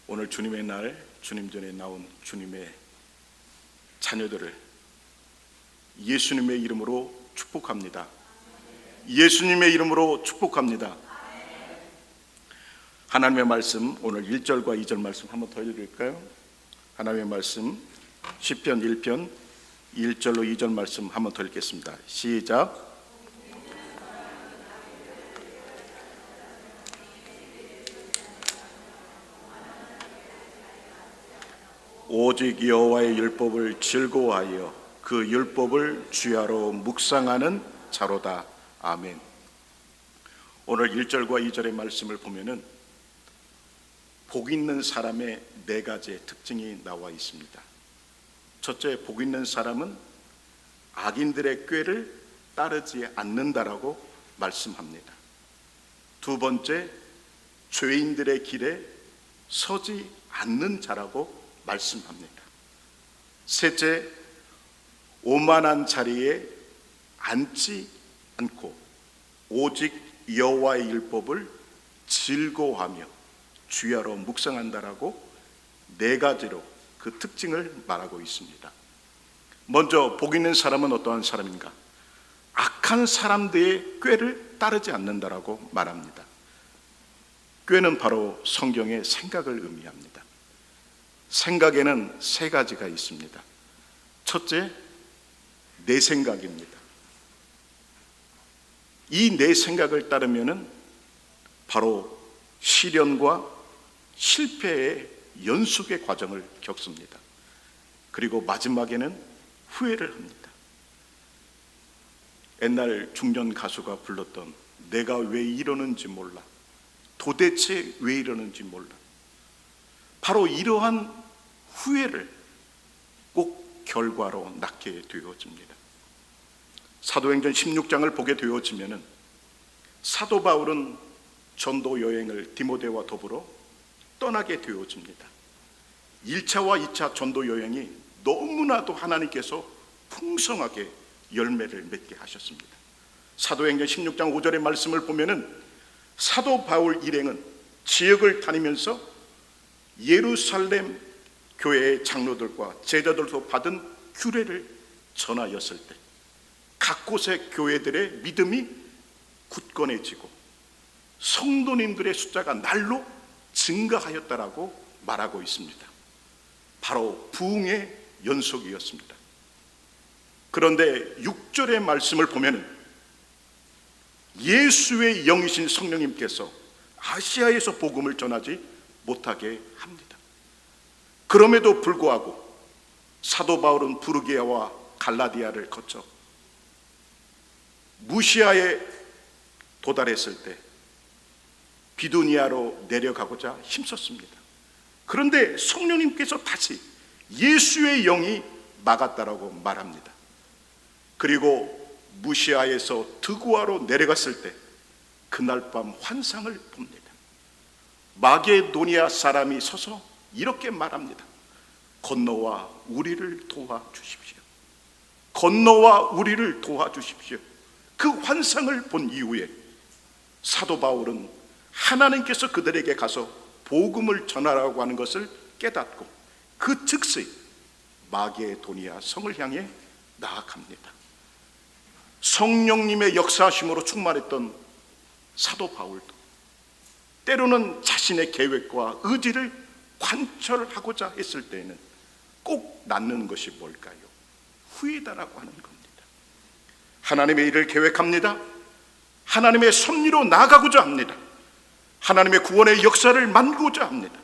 오늘 주님의 날, 주님 전에 나온 주님의 자녀들을 예수님의 이름으로 축복합니다. 예수님의 이름으로 축복합니다. 하나님의 말씀, 오늘 1절과 2절 말씀 한번 더 읽을까요? 하나님의 말씀 시편 1편 1절로 2절 말씀 한번 더 읽겠습니다. 시작. 오직 여호와의 율법을 즐거워하여 그 율법을 주야로 묵상하는 자로다. 아멘. 오늘 1절과 2절의 말씀을 보면은 복 있는 사람의 네 가지의 특징이 나와 있습니다. 첫째, 복 있는 사람은 악인들의 꾀를 따르지 않는다라고 말씀합니다. 두 번째, 죄인들의 길에 서지 않는 자라고 말씀합니다. 셋째, 오만한 자리에 앉지 않고 오직 여호와의 율법을 즐거워하며 주야로 묵상한다라고 네 가지로 그 특징을 말하고 있습니다. 먼저 복 있는 사람은 어떠한 사람인가? 악한 사람들의 꾀를 따르지 않는다라고 말합니다. 꾀는 바로 성경의 생각을 의미합니다. 생각에는 세 가지가 있습니다. 첫째, 내 생각입니다. 이 내 생각을 따르면은 바로 시련과 실패의 연속의 과정을 겪습니다. 그리고 마지막에는 후회를 합니다. 옛날 중년 가수가 불렀던 내가 왜 이러는지 몰라, 도대체 왜 이러는지 몰라, 바로 이러한 후회를 꼭 결과로 낳게 되어집니다. 사도행전 16장을 보게 되어지면은 사도 바울은 전도 여행을 디모데와 더불어 떠나게 되어집니다. 1차와 2차 전도 여행이 너무나도 하나님께서 풍성하게 열매를 맺게 하셨습니다. 사도행전 16장 5절의 말씀을 보면은 사도 바울 일행은 지역을 다니면서 예루살렘 교회의 장로들과 제자들도 받은 규례를 전하였을 때 각 곳의 교회들의 믿음이 굳건해지고 성도님들의 숫자가 날로 증가하였다라고 말하고 있습니다. 바로 부흥의 연속이었습니다. 그런데 6절의 말씀을 보면 예수의 영이신 성령님께서 아시아에서 복음을 전하지 못하게 합니다. 그럼에도 불구하고 사도 바울은 부르기아와 갈라디아를 거쳐 무시아에 도달했을 때 비두니아로 내려가고자 힘썼습니다. 그런데 성령님께서 다시 예수의 영이 막았다라고 말합니다. 그리고 무시아에서 드고아로 내려갔을 때 그날 밤 환상을 봅니다. 마게도니아 사람이 서서 이렇게 말합니다. 건너와 우리를 도와주십시오. 건너와 우리를 도와주십시오. 그 환상을 본 이후에 사도 바울은 하나님께서 그들에게 가서 복음을 전하라고 하는 것을 깨닫고 그 즉시 마게도니아 성을 향해 나아갑니다. 성령님의 역사하심으로 충만했던 사도 바울도 때로는 자신의 계획과 의지를 관철하고자 했을 때에는 꼭 낳는 것이 뭘까요? 후회다라고 하는 겁니다. 하나님의 일을 계획합니다. 하나님의 섭리로 나아가고자 합니다. 하나님의 구원의 역사를 만들고자 합니다.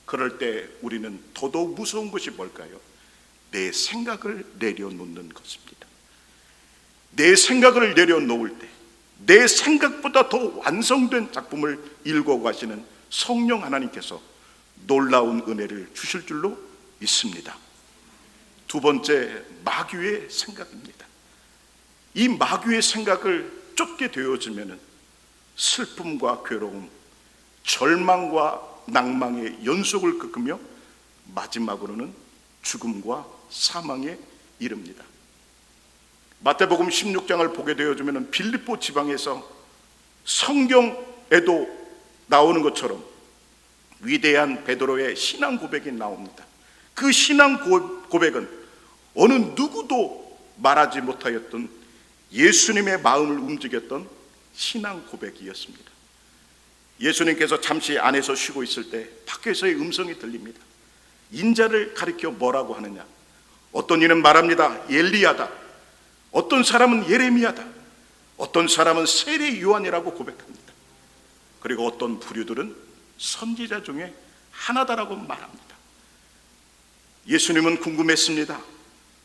그럴 때 우리는 더더욱 무서운 것이 뭘까요? 내 생각을 내려놓는 것입니다. 내 생각을 내려놓을 때 내 생각보다 더 완성된 작품을 읽어가시는 성령 하나님께서 놀라운 은혜를 주실 줄로 믿습니다. 두 번째, 마귀의 생각입니다. 이 마귀의 생각을 쫓게 되어지면 슬픔과 괴로움, 절망과 낭망의 연속을 겪으며 마지막으로는 죽음과 사망에 이릅니다. 마태복음 16장을 보게 되어지면 빌립보 지방에서 성경에도 나오는 것처럼 위대한 베드로의 신앙 고백이 나옵니다. 그 신앙 고백은 어느 누구도 말하지 못하였던 예수님의 마음을 움직였던 신앙 고백이었습니다. 예수님께서 잠시 안에서 쉬고 있을 때 밖에서의 음성이 들립니다. 인자를 가리켜 뭐라고 하느냐? 어떤 이는 말합니다. 엘리야다. 어떤 사람은 예레미야다. 어떤 사람은 세례 요한이라고 고백합니다. 그리고 어떤 부류들은 선지자 중에 하나다라고 말합니다. 예수님은 궁금했습니다.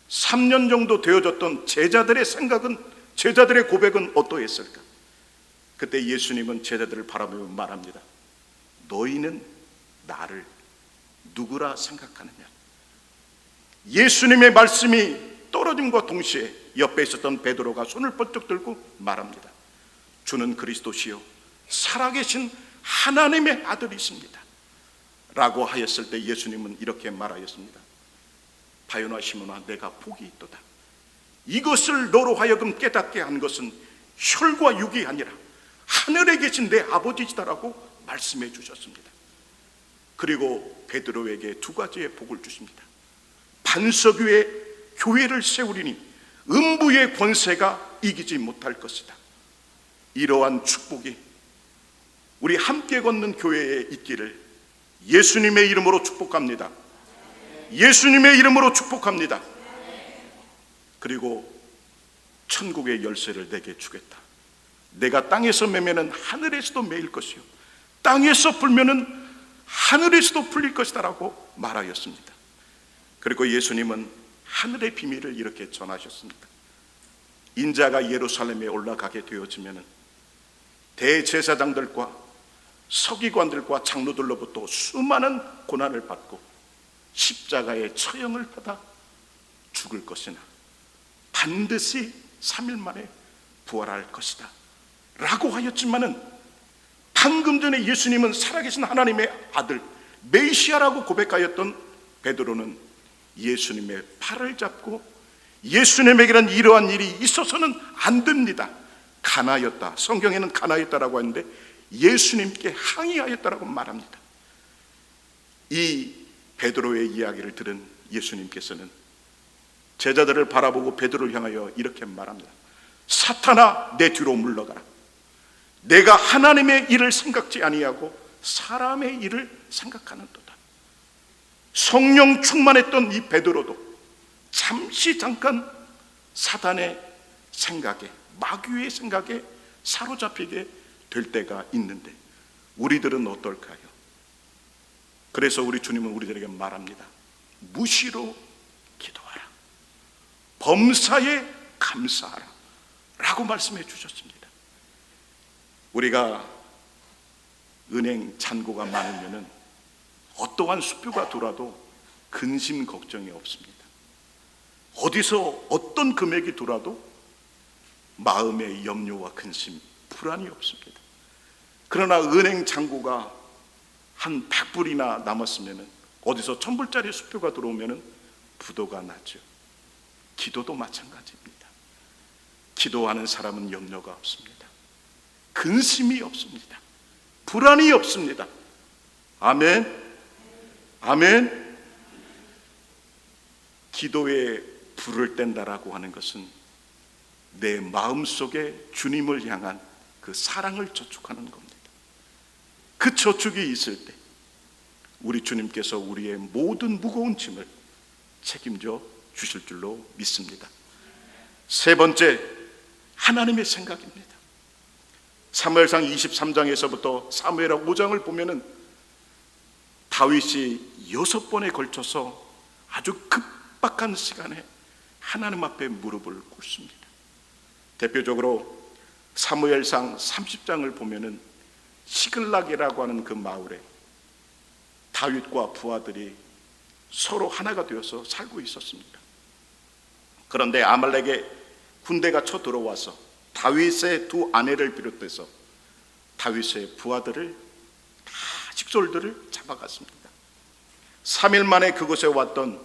3년 정도 되어졌던 제자들의 생각은, 제자들의 고백은 어떠했을까? 그때 예수님은 제자들을 바라보며 말합니다. 너희는 나를 누구라 생각하느냐? 예수님의 말씀이 떨어짐과 동시에 옆에 있었던 베드로가 손을 번쩍 들고 말합니다. 주는 그리스도시요 살아계신 하나님의 아들이십니다 라고 하였을 때 예수님은 이렇게 말하였습니다. 바요나 시몬아, 내가 복이 있도다. 이것을 너로 하여금 깨닫게 한 것은 혈과 육이 아니라 하늘에 계신 내 아버지시다라고 말씀해 주셨습니다. 그리고 베드로에게 두 가지의 복을 주십니다. 반석 위에 교회를 세우리니 음부의 권세가 이기지 못할 것이다. 이러한 축복이 우리 함께 걷는 교회에 있기를 예수님의 이름으로 축복합니다. 예수님의 이름으로 축복합니다. 그리고 천국의 열쇠를 내게 주겠다. 내가 땅에서 매면은 하늘에서도 매일 것이요 땅에서 풀면은 하늘에서도 풀릴 것이다 라고 말하였습니다. 그리고 예수님은 하늘의 비밀을 이렇게 전하셨습니다. 인자가 예루살렘에 올라가게 되어지면은 대제사장들과 서기관들과 장로들로부터 수많은 고난을 받고 십자가의 처형을 받아 죽을 것이나 반드시 3일 만에 부활할 것이다 라고 하였지만은 방금 전에 예수님은 살아계신 하나님의 아들 메시아라고 고백하였던 베드로는 예수님의 팔을 잡고 예수님에게는 이러한 일이 있어서는 안 됩니다. 가나였다. 성경에는 가나였다라고 하는데 예수님께 항의하였다라고 말합니다. 이 베드로의 이야기를 들은 예수님께서는 제자들을 바라보고 베드로를 향하여 이렇게 말합니다. 사탄아, 내 뒤로 물러가라. 내가 하나님의 일을 생각지 아니하고 사람의 일을 생각하는도다. 성령 충만했던 이 베드로도 잠깐 사단의 생각에, 마귀의 생각에 사로잡히게 될 때가 있는데 우리들은 어떨까요? 그래서 우리 주님은 우리들에게 말합니다. 무시로 기도하라. 범사에 감사하라 라고 말씀해 주셨습니다. 우리가 은행 잔고가 많으면 어떠한 수표가 돌아도 근심 걱정이 없습니다. 어디서 어떤 금액이 돌아도 마음의 염려와 근심, 불안이 없습니다. 그러나 은행 잔고가 한 100불이나 남았으면 어디서 1000불짜리 수표가 들어오면 부도가 나죠. 기도도 마찬가지입니다. 기도하는 사람은 염려가 없습니다. 근심이 없습니다. 불안이 없습니다. 아멘. 아멘. 기도에 불을 뗀다라고 하는 것은 내 마음속에 주님을 향한 그 사랑을 저축하는 겁니다. 그 저축이 있을 때 우리 주님께서 우리의 모든 무거운 짐을 책임져 주실 줄로 믿습니다. 세 번째, 하나님의 생각입니다. 사무엘상 23장에서부터 사무엘하 5장을 보면은 다윗이 6번에 걸쳐서 아주 급박한 시간에 하나님 앞에 무릎을 꿇습니다. 대표적으로 사무엘상 30장을 보면은 시글락이라고 하는 그 마을에 다윗과 부하들이 서로 하나가 되어서 살고 있었습니다. 그런데 아말렉의 군대가 쳐들어와서 다윗의 두 아내를 비롯해서 다윗의 부하들을 다 식솔들을 잡아갔습니다. 3일 만에 그곳에 왔던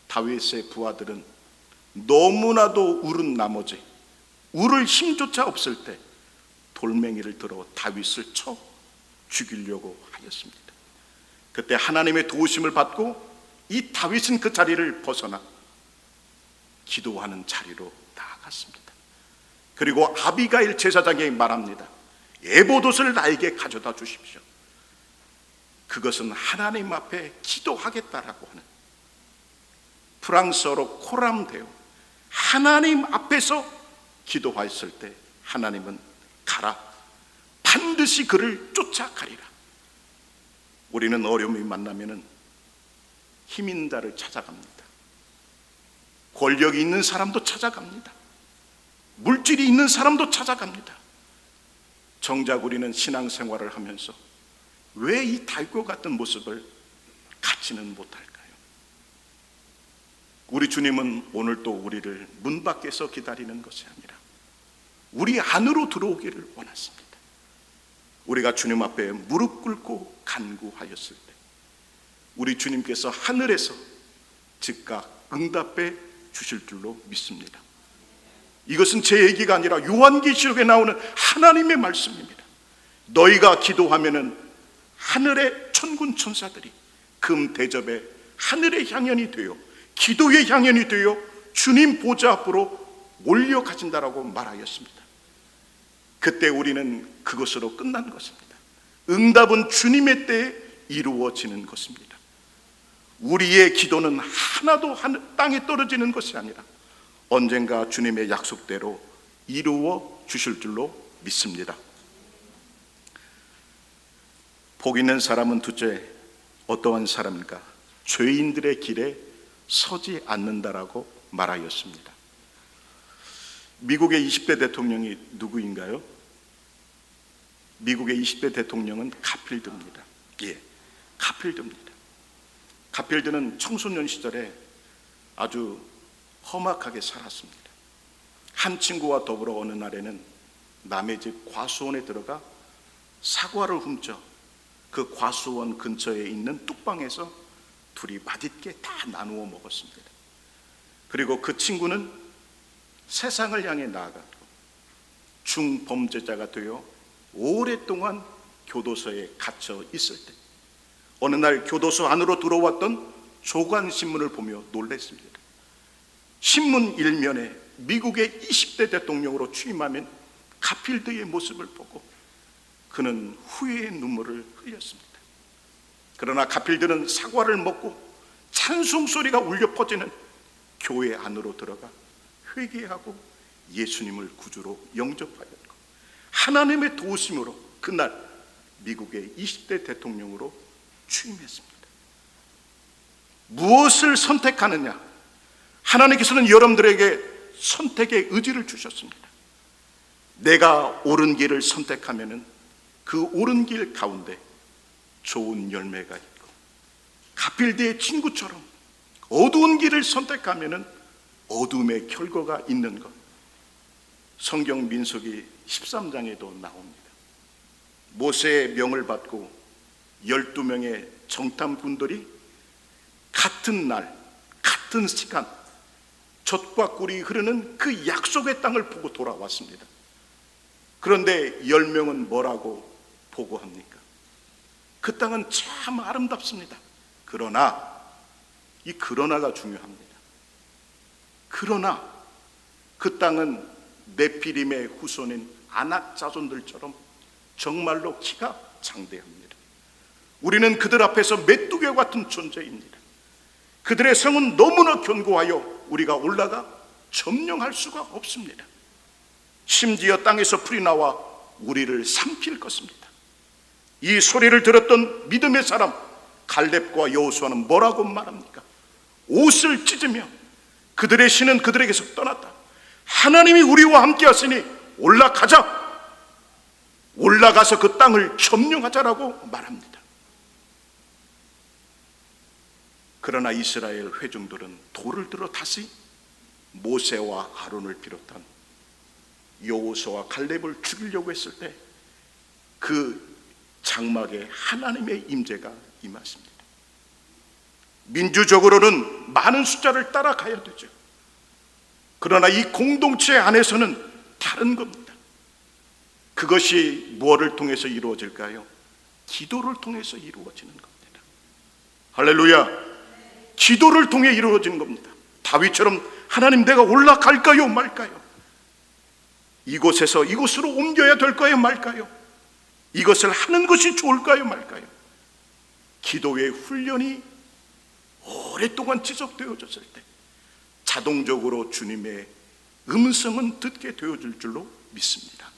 다윗의 부하들은 너무나도 울은 나머지 울을 힘조차 없을 때 돌멩이를 들어 다윗을 쳐 죽이려고 하였습니다. 그때 하나님의 도우심을 받고 이 다윗은 그 자리를 벗어나 기도하는 자리로 나아갔습니다. 그리고 아비가일 제사장에게 말합니다. 에봇옷을 나에게 가져다 주십시오. 그것은 하나님 앞에 기도하겠다라고 하는, 프랑스어로 코람데오, 하나님 앞에서 기도하였을 때 하나님은 가라, 반드시 그를 쫓아가리라. 우리는 어려움이 만나면은 힘 있는 자를 찾아갑니다. 권력이 있는 사람도 찾아갑니다. 물질이 있는 사람도 찾아갑니다. 정작 우리는 신앙생활을 하면서 왜 이 다윗과 같은 모습을 갖지는 못할까요? 우리 주님은 오늘도 우리를 문 밖에서 기다리는 것이 아니라 우리 안으로 들어오기를 원하십니다. 우리가 주님 앞에 무릎 꿇고 간구하였을 때 우리 주님께서 하늘에서 즉각 응답해 주실 줄로 믿습니다. 이것은 제 얘기가 아니라 요한계시록에 나오는 하나님의 말씀입니다. 너희가 기도하면은 하늘의 천군 천사들이 금 대접에 하늘의 향연이 되어 기도의 향연이 되어 주님 보좌 앞으로 몰려가진다라고 말하였습니다. 그때 우리는 그것으로 끝난 것입니다. 응답은 주님의 때에 이루어지는 것입니다. 우리의 기도는 하나도 땅에 떨어지는 것이 아니라 언젠가 주님의 약속대로 이루어 주실 줄로 믿습니다. 복 있는 사람은 둘째 어떠한 사람일까? 죄인들의 길에 서지 않는다라고 말하였습니다. 미국의 20대 대통령이 누구인가요? 미국의 20대 대통령은 가필드입니다. 예, 가필드입니다. 가필드는 청소년 시절에 아주 험악하게 살았습니다. 한 친구와 더불어 어느 날에는 남의 집 과수원에 들어가 사과를 훔쳐 그 과수원 근처에 있는 뚝방에서 둘이 맛있게 다 나누어 먹었습니다. 그리고 그 친구는 세상을 향해 나아갔고 중범죄자가 되어 오랫동안 교도소에 갇혀 있을 때 어느 날 교도소 안으로 들어왔던 조간신문을 보며 놀랐습니다. 신문 일면에 미국의 20대 대통령으로 취임하면 가필드의 모습을 보고 그는 후회의 눈물을 흘렸습니다. 그러나 가필드는 사과를 먹고 찬송 소리가 울려 퍼지는 교회 안으로 들어가 회개하고 예수님을 구주로 영접하였고 하나님의 도우심으로 그날 미국의 20대 대통령으로 취임했습니다. 무엇을 선택하느냐? 하나님께서는 여러분들에게 선택의 의지를 주셨습니다. 내가 옳은 길을 선택하면은 그 옳은 길 가운데 좋은 열매가 있고 가필드의 친구처럼 어두운 길을 선택하면은 어둠의 결과가 있는 것, 성경 민수기 13장에도 나옵니다. 모세의 명을 받고 12명의 정탐꾼들이 같은 날 같은 시간 젖과 꿀이 흐르는 그 약속의 땅을 보고 돌아왔습니다. 그런데 10명은 뭐라고 보고합니까? 그 땅은 참 아름답습니다. 그러나 이 그러나가 중요합니다. 그러나 그 땅은 네피림의 후손인 아낙 자손들처럼 정말로 키가 장대합니다. 우리는 그들 앞에서 메뚜기 같은 존재입니다. 그들의 성은 너무나 견고하여 우리가 올라가 점령할 수가 없습니다. 심지어 땅에서 풀이 나와 우리를 삼킬 것입니다. 이 소리를 들었던 믿음의 사람 갈렙과 여호수아는 뭐라고 말합니까? 옷을 찢으며 그들의 신은 그들에게서 떠났다. 하나님이 우리와 함께 하시니 올라가자. 올라가서 그 땅을 점령하자라고 말합니다. 그러나 이스라엘 회중들은 돌을 들어 다시 모세와 아론을 비롯한 여호수아와 갈렙을 죽이려고 했을 때 그 장막에 하나님의 임재가 임하십니다. 민주적으로는 많은 숫자를 따라가야 되죠. 그러나 이 공동체 안에서는 다른 겁니다. 그것이 무엇을 통해서 이루어질까요? 기도를 통해서 이루어지는 겁니다. 할렐루야. 기도를 통해 이루어지는 겁니다. 다윗처럼 하나님 내가 올라갈까요 말까요? 이곳에서 이곳으로 옮겨야 될까요 말까요? 이것을 하는 것이 좋을까요 말까요? 기도의 훈련이 오랫동안 지속되어졌을 때 자동적으로 주님의 음성은 듣게 되어질 줄로 믿습니다.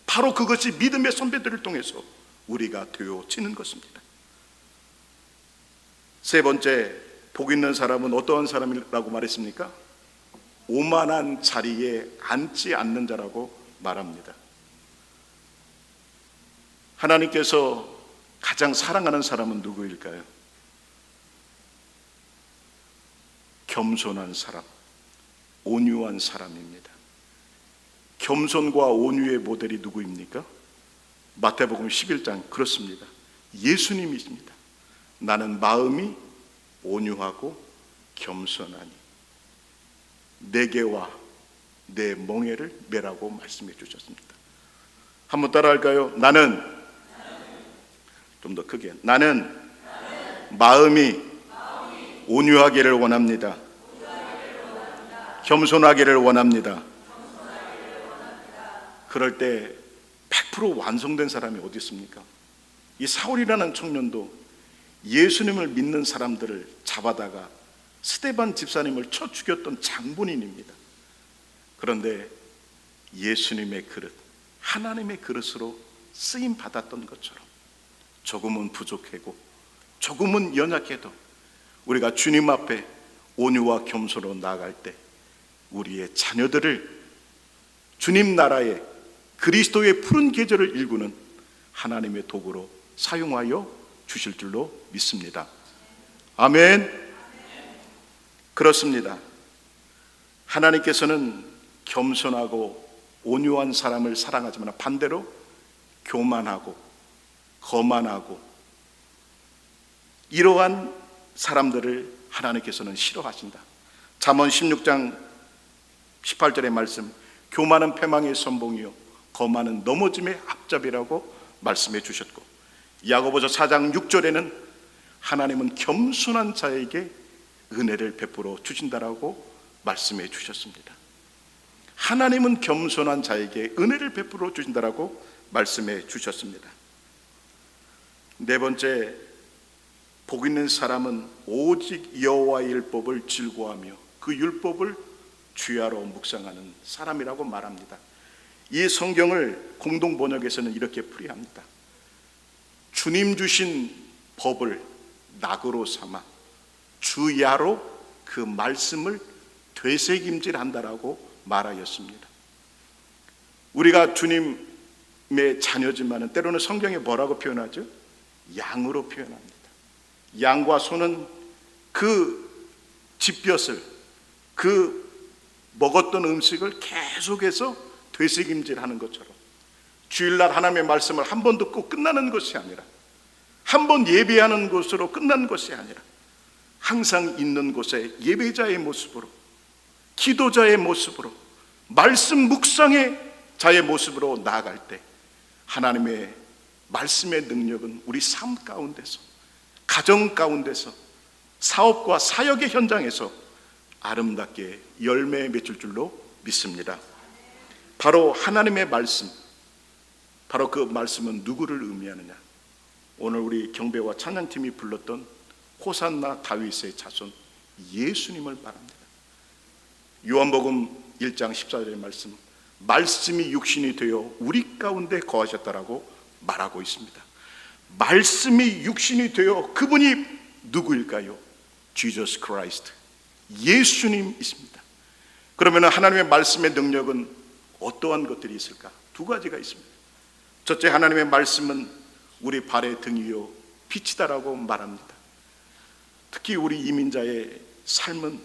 바로 그것이 믿음의 선배들을 통해서 우리가 되어지는 것입니다. 세 번째, 복 있는 사람은 어떠한 사람이라고 말했습니까? 오만한 자리에 앉지 않는 자라고 말합니다. 하나님께서 가장 사랑하는 사람은 누구일까요? 겸손한 사람, 온유한 사람입니다. 겸손과 온유의 모델이 누구입니까? 마태복음 11장 그렇습니다. 예수님이십니다. 나는 마음이 온유하고 겸손하니 내게와 내 멍에를 매라고 말씀해 주셨습니다. 한번 따라할까요? 나는 좀 더 크게, 나는 마음이 온유하기를 원합니다. 겸손하기를 원합니다. 그럴 때 100% 완성된 사람이 어디 있습니까? 이 사울이라는 청년도 예수님을 믿는 사람들을 잡아다가 스데반 집사님을 쳐 죽였던 장본인입니다. 그런데 예수님의 그릇, 하나님의 그릇으로 쓰임 받았던 것처럼 조금은 부족하고 조금은 연약해도 우리가 주님 앞에 온유와 겸손으로 나아갈 때 우리의 자녀들을 주님 나라의 그리스도의 푸른 계절을 일구는 하나님의 도구로 사용하여 주실 줄로 믿습니다. 아멘. 그렇습니다. 하나님께서는 겸손하고 온유한 사람을 사랑하지만 반대로 교만하고 거만하고 이러한 사람들을 하나님께서는 싫어하신다. 잠언 16장 18절의 말씀, 교만은 패망의 선봉이요 거만은 넘어짐의 앞잡이라고 말씀해 주셨고, 야고보서 4장 6절에는 하나님은 겸손한 자에게 은혜를 베풀어 주신다라고 말씀해 주셨습니다. 하나님은 겸손한 자에게 은혜를 베풀어 주신다라고 말씀해 주셨습니다. 네 번째, 복 있는 사람은 오직 여호와의 율법을 즐거워하며 그 율법을 주야로 묵상하는 사람이라고 말합니다. 이 성경을 공동 번역에서는 이렇게 풀이합니다. 주님 주신 법을 낙으로 삼아 주야로 그 말씀을 되새김질한다라고 말하였습니다. 우리가 주님의 자녀지만 때로는 성경에 뭐라고 표현하죠? 양으로 표현합니다. 양과 소는 그 짚볕을, 그 먹었던 음식을 계속해서 되새김질하는 것처럼 주일날 하나님의 말씀을 한 번 듣고 끝나는 것이 아니라, 한 번 예배하는 것으로 끝나는 것이 아니라 항상 있는 곳에 예배자의 모습으로, 기도자의 모습으로, 말씀 묵상의 자의 모습으로 나아갈 때 하나님의 말씀의 능력은 우리 삶 가운데서, 가정 가운데서, 사업과 사역의 현장에서 아름답게 열매 맺을 줄로 믿습니다. 바로 하나님의 말씀, 바로 그 말씀은 누구를 의미하느냐? 오늘 우리 경배와 찬양팀이 불렀던 호산나 다윗의 자손 예수님을 말합니다. 요한복음 1장 14절의 말씀, 말씀이 육신이 되어 우리 가운데 거하셨다라고 말하고 있습니다. 말씀이 육신이 되어, 그분이 누구일까요? Jesus Christ, 예수님이십니다. 그러면 하나님의 말씀의 능력은 어떠한 것들이 있을까? 두 가지가 있습니다. 첫째, 하나님의 말씀은 우리 발의 등이요 빛이다라고 말합니다. 특히 우리 이민자의 삶은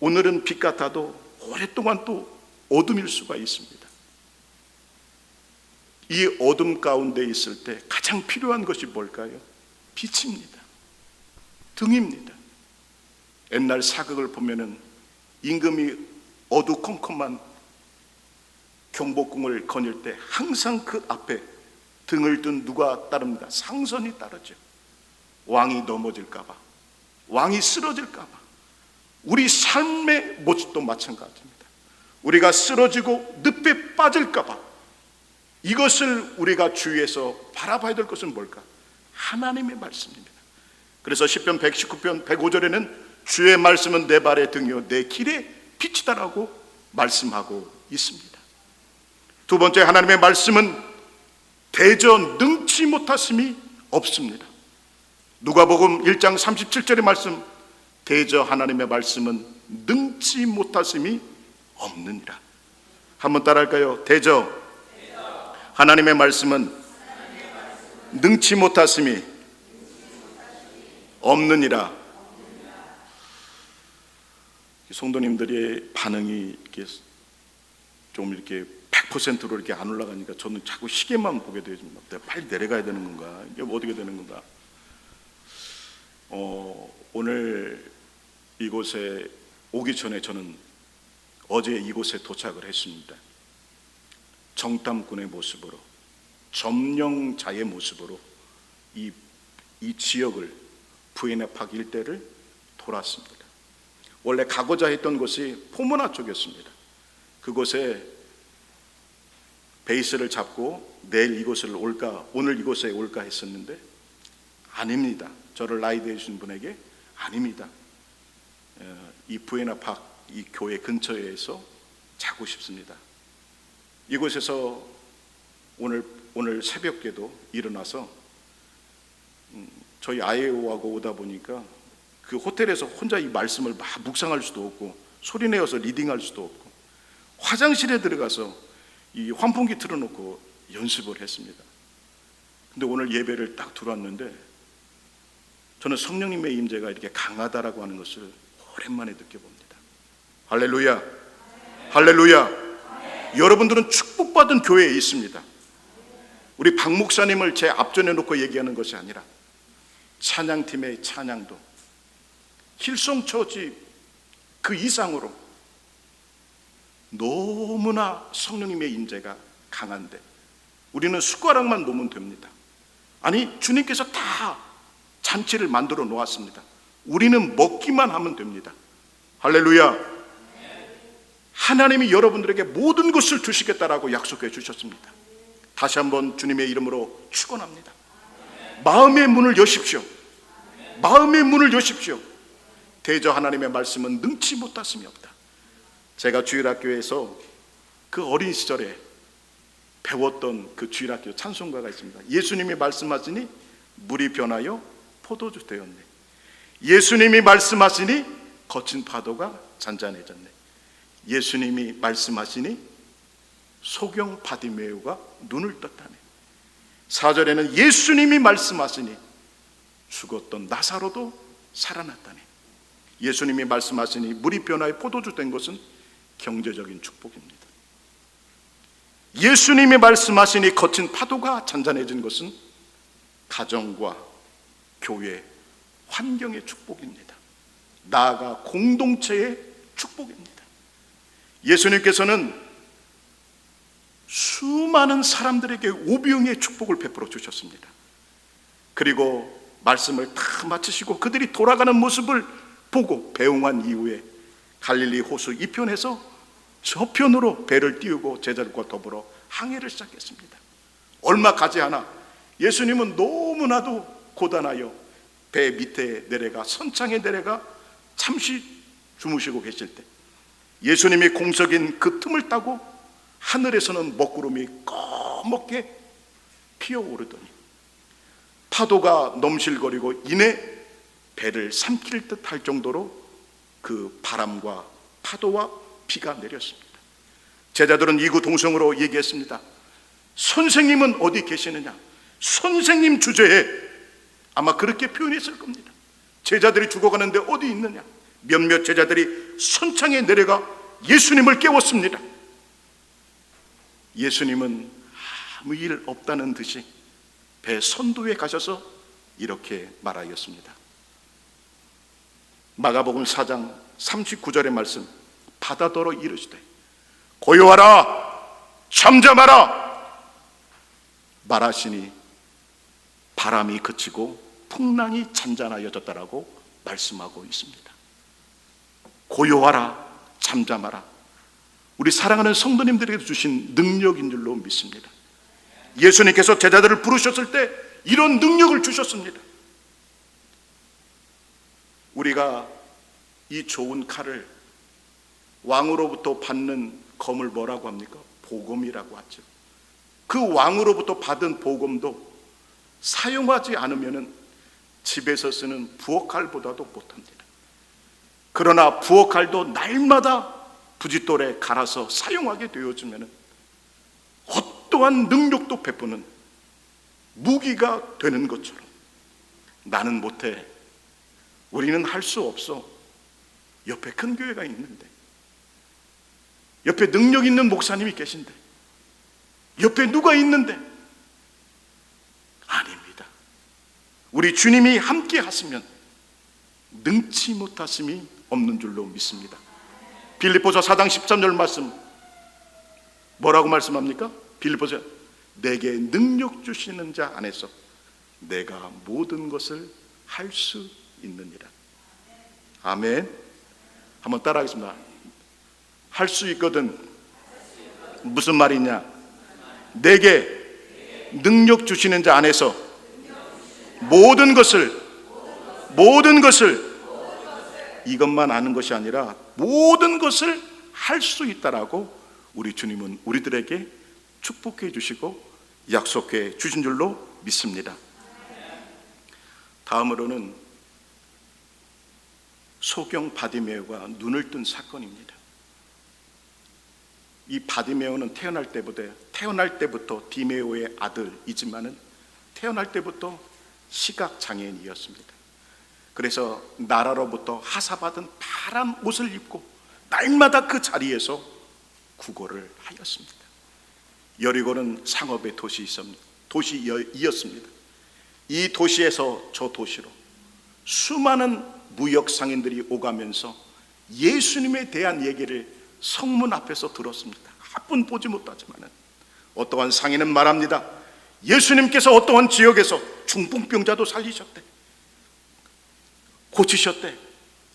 오늘은 빛 같아도 오랫동안 또 어둠일 수가 있습니다. 이 어둠 가운데 있을 때 가장 필요한 것이 뭘까요? 빛입니다. 등입니다. 옛날 사극을 보면은 임금이 어두컴컴한 경복궁을 거닐 때 항상 그 앞에 등을 든 누가 따릅니다? 상선이 따르죠. 왕이 넘어질까 봐, 왕이 쓰러질까 봐, 우리 삶의 모습도 마찬가지입니다. 우리가 쓰러지고 늪에 빠질까 봐, 이것을 우리가 주위에서 바라봐야 될 것은 뭘까? 하나님의 말씀입니다. 그래서 시편 119편 105절에는 주의 말씀은 내 발의 등이요 내 길의 빛이다라고 말씀하고 있습니다. 두 번째, 하나님의 말씀은 대저 능치 못하심이 없습니다. 누가복음 1장 37절의 말씀, 대저 하나님의 말씀은 능치 못하심이 없느니라. 한번 따라할까요? 대저 하나님의 말씀은 능치 못하심이 없느니라. 성도님들의 반응이 이렇게 좀 이렇게 100%로 이렇게 안 올라가니까 저는 자꾸 시계만 보게 되어집니다. 내가 빨리 내려가야 되는 건가? 이게 어떻게 되는 건가? 오늘 이곳에 오기 전에 저는 어제 이곳에 도착을 했습니다. 정탐꾼의 모습으로, 점령자의 모습으로 이 지역을, 부에나팍 일대를 돌았습니다. 원래 가고자 했던 곳이 포모나 쪽이었습니다. 그곳에 베이스를 잡고 내일 이곳을 올까, 오늘 이곳에 올까 했었는데 아닙니다. 저를 라이드해 주신 분에게 아닙니다. 이 부에나팍 이 교회 근처에서 자고 싶습니다. 이곳에서 오늘 새벽에도 일어나서 저희 아이오하고 오다 보니까 그 호텔에서 혼자 이 말씀을 막 묵상할 수도 없고 소리내어서 리딩할 수도 없고 화장실에 들어가서 이 환풍기 틀어놓고 연습을 했습니다. 근데 오늘 예배를 딱 들어왔는데 저는 성령님의 임재가 이렇게 강하다라고 하는 것을 오랜만에 느껴봅니다. 할렐루야, 할렐루야. 여러분들은 축복받은 교회에 있습니다. 우리 박 목사님을 제 앞전에 놓고 얘기하는 것이 아니라 찬양팀의 찬양도 힐송처지 그 이상으로 너무나 성령님의 임재가 강한데 우리는 숟가락만 놓으면 됩니다. 아니, 주님께서 다 잔치를 만들어 놓았습니다. 우리는 먹기만 하면 됩니다. 할렐루야. 하나님이 여러분들에게 모든 것을 주시겠다라고 약속해 주셨습니다. 다시 한번 주님의 이름으로 축원합니다. 마음의 문을 여십시오. 마음의 문을 여십시오. 대저 하나님의 말씀은 능치 못하심이 없다. 제가 주일학교에서 그 어린 시절에 배웠던 그 주일학교 찬송가가 있습니다. 예수님이 말씀하시니 물이 변하여 포도주 되었네. 예수님이 말씀하시니 거친 파도가 잔잔해졌네. 예수님이 말씀하시니 소경 바디메오가 눈을 떴다네. 4절에는 예수님이 말씀하시니 죽었던 나사로도 살아났다네. 예수님이 말씀하시니 물이 변화해 포도주 된 것은 경제적인 축복입니다. 예수님이 말씀하시니 거친 파도가 잔잔해진 것은 가정과 교회, 환경의 축복입니다. 나아가 공동체의 축복입니다. 예수님께서는 수많은 사람들에게 오병이의 축복을 베풀어 주셨습니다. 그리고 말씀을 다 마치시고 그들이 돌아가는 모습을 보고 배웅한 이후에 갈릴리 호수 이편에서 저편으로 배를 띄우고 제자들과 더불어 항해를 시작했습니다. 얼마 가지 않아 예수님은 너무나도 고단하여 배 밑에 내려가 선창에 내려가 잠시 주무시고 계실 때 예수님이 공석인 그 틈을 따고 하늘에서는 먹구름이 꺼멓게 피어오르더니 파도가 넘실거리고 이내 배를 삼킬 듯 할 정도로 그 바람과 파도와 비가 내렸습니다. 제자들은 이구동성으로 얘기했습니다. 선생님은 어디 계시느냐? 선생님 주제에 아마 그렇게 표현했을 겁니다. 제자들이 죽어가는데 어디 있느냐? 몇몇 제자들이 선창에 내려가 예수님을 깨웠습니다. 예수님은 아무 일 없다는 듯이 배 선두에 가셔서 이렇게 말하였습니다. 마가복음 4장 39절의 말씀, 바다더러 이르시되 고요하라 잠잠하라 말하시니 바람이 그치고 풍랑이 잔잔하여졌다라고 말씀하고 있습니다. 고요하라, 잠잠하라. 우리 사랑하는 성도님들에게 주신 능력인 줄로 믿습니다. 예수님께서 제자들을 부르셨을 때 이런 능력을 주셨습니다. 우리가 이 좋은 칼을, 왕으로부터 받는 검을 뭐라고 합니까? 보검이라고 하죠. 그 왕으로부터 받은 보검도 사용하지 않으면 집에서 쓰는 부엌칼보다도 못합니다. 그러나 부엌칼도 날마다 부싯돌에 갈아서 사용하게 되어지면 어떠한 능력도 베푸는 무기가 되는 것처럼, 나는 못해, 우리는 할 수 없어, 옆에 큰 교회가 있는데, 옆에 능력 있는 목사님이 계신데, 옆에 누가 있는데, 아닙니다. 우리 주님이 함께 하시면 능치 못하심이 없는 줄로 믿습니다. 빌립보서 4장 13절 말씀 뭐라고 말씀합니까? 빌립보서, 내게 능력 주시는 자 안에서 내가 모든 것을 할 수 있느니라. 아멘. 한번 따라하겠습니다. 할 수 있거든. 무슨 말이냐? 내게 능력 주시는 자 안에서 모든 것을 이것만 아는 것이 아니라 모든 것을 할 수 있다라고 우리 주님은 우리들에게 축복해 주시고 약속해 주신 줄로 믿습니다. 다음으로는 소경 바디메오가 눈을 뜬 사건입니다. 이 바디메오는 태어날 때부터 디메오의 아들이지만은 태어날 때부터 시각장애인이었습니다. 그래서 나라로부터 하사받은 파란 옷을 입고 날마다 그 자리에서 구걸을 하였습니다. 여리고는 상업의 도시이었습니다. 이 도시에서 저 도시로 수많은 무역 상인들이 오가면서 예수님에 대한 얘기를 성문 앞에서 들었습니다. 한 번 보지 못하지만은 어떠한 상인은 말합니다. 예수님께서 어떠한 지역에서 중풍병자도 살리셨대, 고치셨대.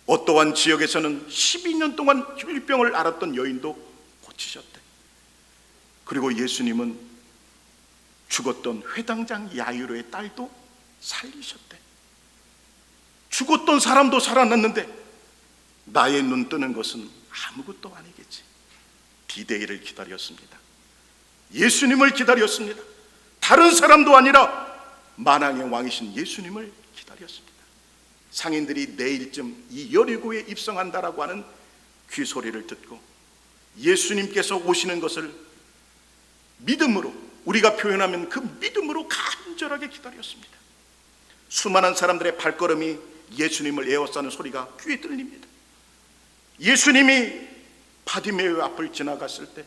어떠한 지역에서는 12년 동안 혈병을 앓았던 여인도 고치셨대. 그리고 예수님은 죽었던 회당장 야이로의 딸도 살리셨대. 죽었던 사람도 살아났는데 나의 눈 뜨는 것은 아무것도 아니겠지. 디데이를 기다렸습니다. 예수님을 기다렸습니다. 다른 사람도 아니라 만왕의 왕이신 예수님을 기다렸습니다. 상인들이 내일쯤 이 여리고에 입성한다라고 하는 귀소리를 듣고 예수님께서 오시는 것을 믿음으로, 우리가 표현하면 그 믿음으로 간절하게 기다렸습니다. 수많은 사람들의 발걸음이 예수님을 에워싸는 소리가 귀에 들립니다. 예수님이 바디메오 앞을 지나갔을 때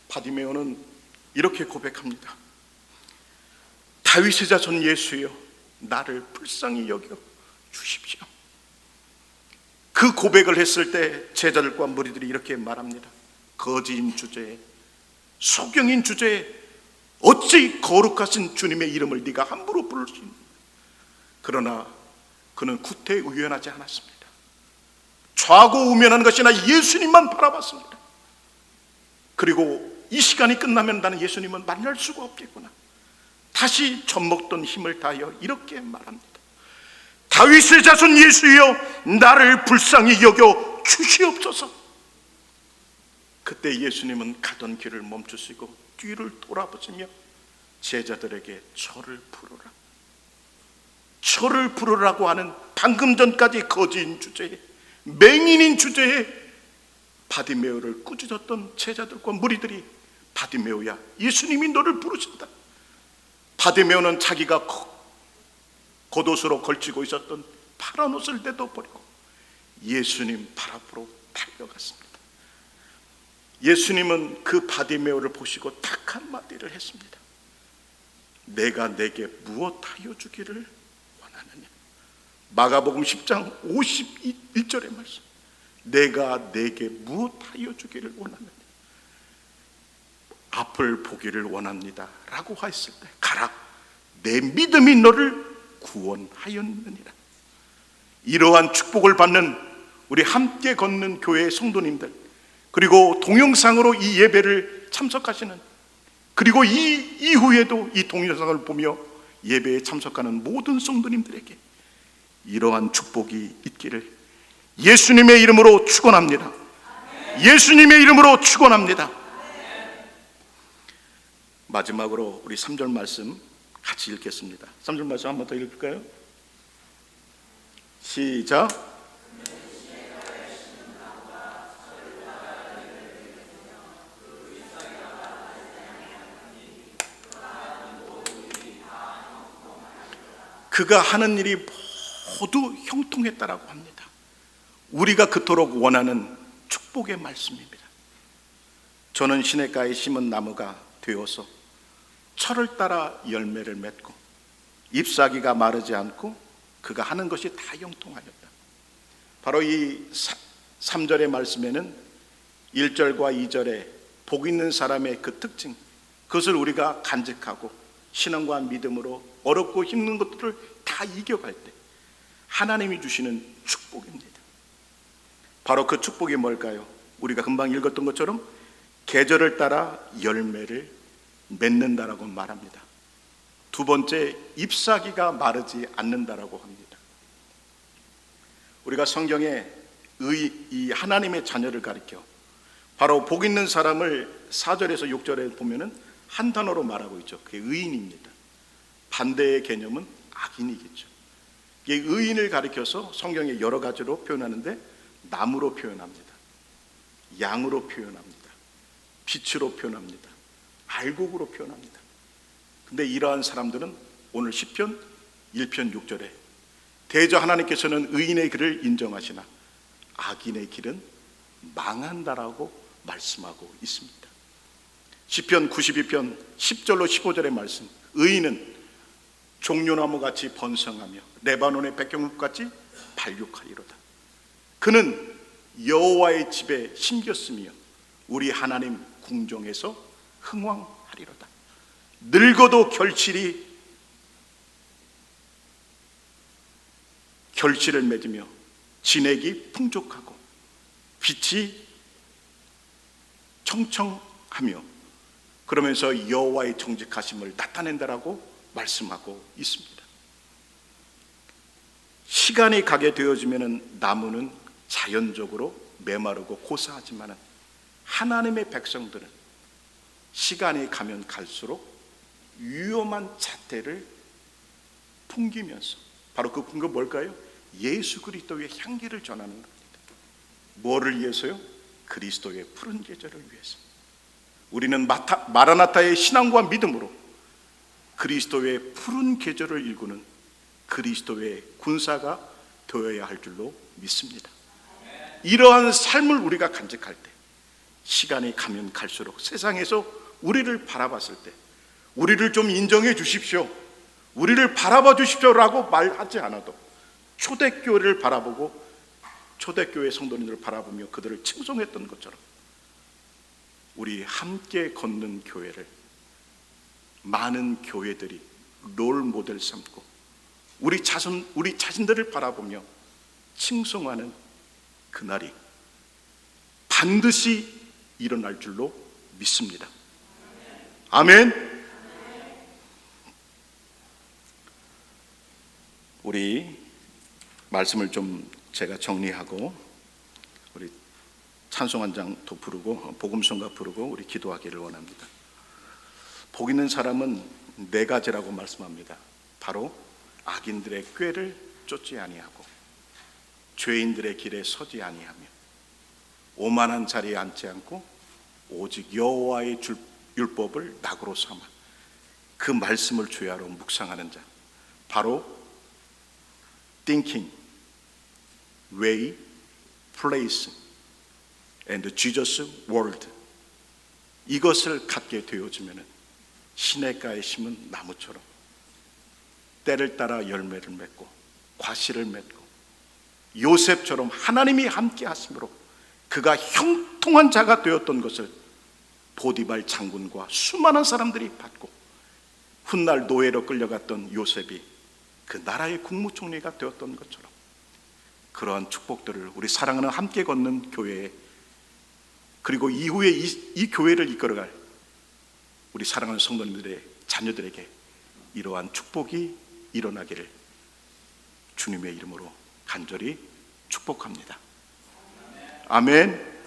바디메오는 이렇게 고백합니다. 다윗의 자손 예수여, 나를 불쌍히 여겨 주십시오. 그 고백을 했을 때 제자들과 무리들이 이렇게 말합니다. 거지인 주제에, 소경인 주제에 어찌 거룩하신 주님의 이름을 네가 함부로 부를 수 있느냐. 그러나 그는 구태의연하지 않았습니다. 좌고우면하는 것이 아니라 예수님만 바라봤습니다. 그리고 이 시간이 끝나면 나는 예수님은 만날 수가 없겠구나. 다시 젖먹던 힘을 다하여 이렇게 말합니다. 다윗의 자손 예수여, 나를 불쌍히 여겨 주시옵소서. 그때 예수님은 가던 길을 멈추시고 뒤를 돌아보시며 제자들에게 저를 부르라고 하는, 방금 전까지 거지인 주제에, 맹인인 주제에 바디메오를 꾸짖었던 제자들과 무리들이, 바디메오야, 예수님이 너를 부르신다. 바디메오는 자기가 겉옷으로 걸치고 있었던 파란 옷을 내둬버리고 예수님 발 앞으로 달려갔습니다. 예수님은 그 바디메오를 보시고 딱 한마디를 했습니다. 내가 내게 무엇하여 주기를 원하느냐. 마가복음 10장 51절의 말씀. 내가 내게 무엇하여 주기를 원하느냐? 앞을 보기를 원합니다 라고 하였을 때, 가라, 내 믿음이 너를 구원하였느니라. 이러한 축복을 받는 우리 함께 걷는 교회의 성도님들, 그리고 동영상으로 이 예배를 참석하시는, 그리고 이 이후에도 이 동영상을 보며 예배에 참석하는 모든 성도님들에게 이러한 축복이 있기를 예수님의 이름으로 축원합니다. 예수님의 이름으로 축원합니다. 마지막으로 우리 3절 말씀 같이 읽겠습니다. 3절 말씀 한 번 더 읽을까요? 시작. 그가 하는 일이 모두 형통했다라고 합니다. 우리가 그토록 원하는 축복의 말씀입니다. 저는 시냇가에 심은 나무가 되어서 철을 따라 열매를 맺고 잎사귀가 마르지 않고 그가 하는 것이 다 형통하였다. 바로 이 3절의 말씀에는 1절과 2절에 복 있는 사람의 그 특징, 그것을 우리가 간직하고 신앙과 믿음으로 어렵고 힘든 것들을 다 이겨갈 때 하나님이 주시는 축복입니다. 바로 그 축복이 뭘까요? 우리가 금방 읽었던 것처럼 계절을 따라 열매를 맺는다라고 말합니다. 두 번째, 잎사귀가 마르지 않는다라고 합니다. 우리가 성경에 이 하나님의 자녀를 가리켜 바로 복 있는 사람을 4절에서 6절에 보면은 한 단어로 말하고 있죠. 그게 의인입니다. 반대의 개념은 악인이겠죠. 이 의인을 가리켜서 성경에 여러 가지로 표현하는데 나무로 표현합니다. 양으로 표현합니다. 빛으로 표현합니다. 알곡으로 표현합니다. 근데 이러한 사람들은 오늘 시편 1편 6절에 대저 하나님께서는 의인의 길을 인정하시나 악인의 길은 망한다라고 말씀하고 있습니다. 시편 92편 10절로 15절의 말씀, 의인은 종려나무같이 번성하며 레바논의 백향목같이 발육하리로다. 그는 여호와의 집에 심겼으며 우리 하나님 궁정에서 흥왕하리로다. 늙어도 결실을 맺으며 진액이 풍족하고 빛이 청청하며 그러면서 여호와의 정직하심을 나타낸다라고 말씀하고 있습니다. 시간이 가게 되어지면 나무는 자연적으로 메마르고 고사하지만 하나님의 백성들은 시간이 가면 갈수록 위험한 잣대를 풍기면서, 바로 그 풍기가 뭘까요? 예수 그리스도의 향기를 전하는 겁니다. 뭐를 위해서요? 그리스도의 푸른 계절을 위해서. 우리는 마라나타의 신앙과 믿음으로 그리스도의 푸른 계절을 일구는 그리스도의 군사가 되어야 할 줄로 믿습니다. 이러한 삶을 우리가 간직할 때 시간이 가면 갈수록 세상에서 우리를 바라봤을 때 우리를 좀 인정해 주십시오, 우리를 바라봐 주십시오라고 말하지 않아도 초대교회를 바라보고 초대교회 성도님들을 바라보며 그들을 칭송했던 것처럼 우리 함께 걷는 교회를 많은 교회들이 롤 모델 삼고 우리 자신들을 바라보며 칭송하는 그날이 반드시 일어날 줄로 믿습니다. 아멘. 우리 말씀을 좀 제가 정리하고 우리 찬송 한 장도 부르고 복음성가 부르고 우리 기도하기를 원합니다. 복 있는 사람은 네 가지라고 말씀합니다. 바로 악인들의 꾀를 쫓지 아니하고 죄인들의 길에 서지 아니하며 오만한 자리에 앉지 않고 오직 여호와의 율법을 낙으로 삼아 그 말씀을 주야로 묵상하는 자, 바로 thinking, way, place and Jesus word, 이것을 갖게 되어지면 시냇가에 심은 나무처럼 때를 따라 열매를 맺고 과실을 맺고 요셉처럼 하나님이 함께 하심으로 그가 형통한 자가 되었던 것을 보디발 장군과 수많은 사람들이 봤고, 훗날 노예로 끌려갔던 요셉이 그 나라의 국무총리가 되었던 것처럼 그러한 축복들을 우리 사랑하는 함께 걷는 교회에, 그리고 이후에 이 교회를 이끌어갈 우리 사랑하는 성도님들의 자녀들에게 이러한 축복이 일어나기를 주님의 이름으로 간절히 축복합니다. 아멘.